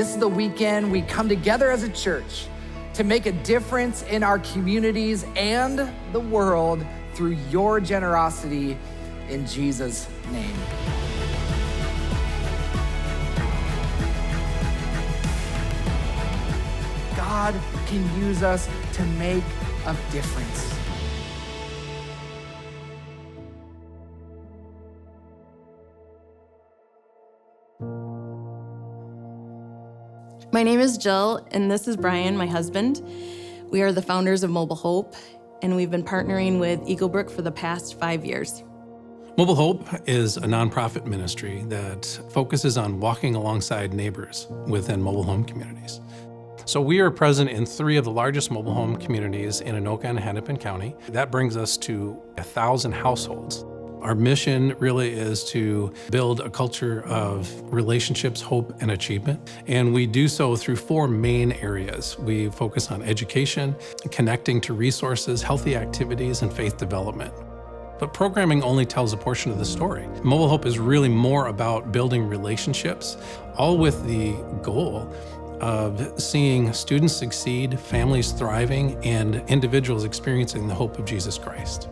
This is the weekend we come together as a church to make a difference in our communities and the world through your generosity in Jesus' name. God can use us to make a difference. My name is Jill, and this is Brian, my husband. We are the founders of Mobile Hope, and we've been partnering with Eagle Brook for the past 5 years. Mobile Hope is a nonprofit ministry that focuses on walking alongside neighbors within mobile home communities. So we are present in 3 of the largest mobile home communities in Anoka and Hennepin County. That brings us to 1,000 households. Our mission really is to build a culture of relationships, hope, and achievement. And we do so through 4 main areas. We focus on education, connecting to resources, healthy activities, and faith development. But programming only tells a portion of the story. Mobile Hope is really more about building relationships, all with the goal of seeing students succeed, families thriving, and individuals experiencing the hope of Jesus Christ.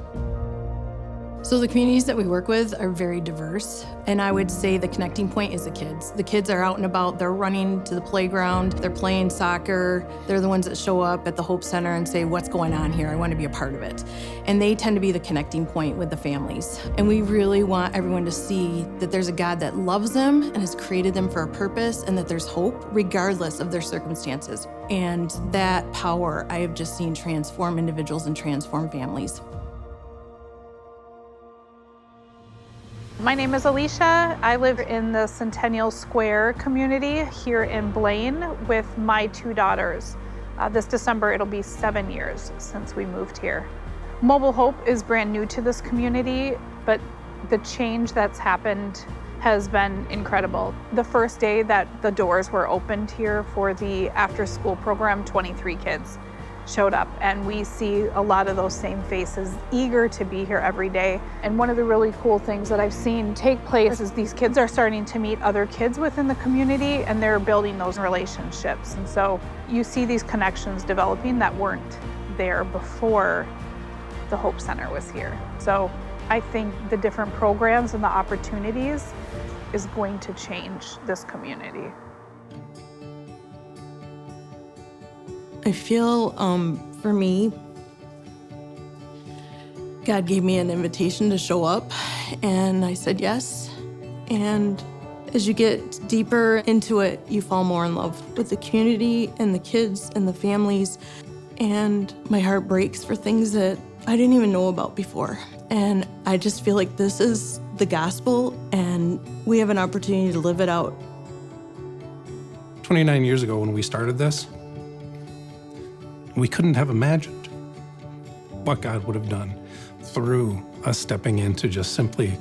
So the communities that we work with are very diverse, and I would say the connecting point is the kids. The kids are out and about, they're running to the playground, they're playing soccer, they're the ones that show up at the Hope Center and say, what's going on here? I want to be a part of it. And they tend to be the connecting point with the families. And we really want everyone to see that there's a God that loves them and has created them for a purpose, and that there's hope regardless of their circumstances. And that power I have just seen transform individuals and transform families. My name is Alicia. I live in the Centennial Square community here in Blaine with my 2 daughters. This December, it'll be 7 years since we moved here. Mobile Hope is brand new to this community, but the change that's happened has been incredible. The first day that the doors were opened here for the after-school program, 23 kids showed up, and we see a lot of those same faces eager to be here every day. And one of the really cool things that I've seen take place is these kids are starting to meet other kids within the community, and they're building those relationships. And so you see these connections developing that weren't there before the Hope Center was here. So I think the different programs and the opportunities is going to change this community. I feel, for me, God gave me an invitation to show up, and I said yes. And as you get deeper into it, you fall more in love with the community and the kids and the families. And my heart breaks for things that I didn't even know about before. And I just feel like this is the gospel, and we have an opportunity to live it out. 29 years ago when we started this, we couldn't have imagined what God would have done through us stepping into just simply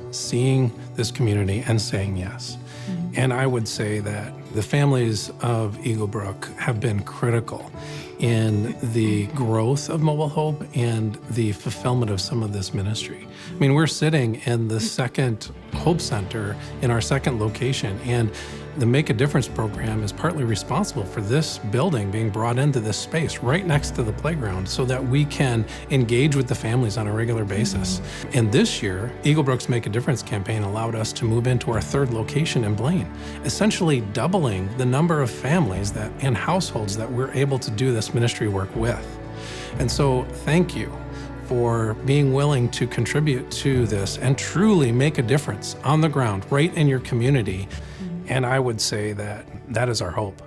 seeing this community and saying yes. Mm-hmm. And I would say that the families of Eagle Brook have been critical in the growth of Mobile Hope and the fulfillment of some of this ministry. I mean, we're sitting in the second Hope Center in our second location, and the Make a Difference program is partly responsible for this building being brought into this space right next to the playground so that we can engage with the families on a regular basis. Mm-hmm. And this year, Eagle Brook's Make a Difference campaign allowed us to move into our 3rd location in Blaine, essentially doubling the number of families and households that we're able to do this ministry work with. And so thank you for being willing to contribute to this and truly make a difference on the ground, right in your community. And I would say that that is our hope.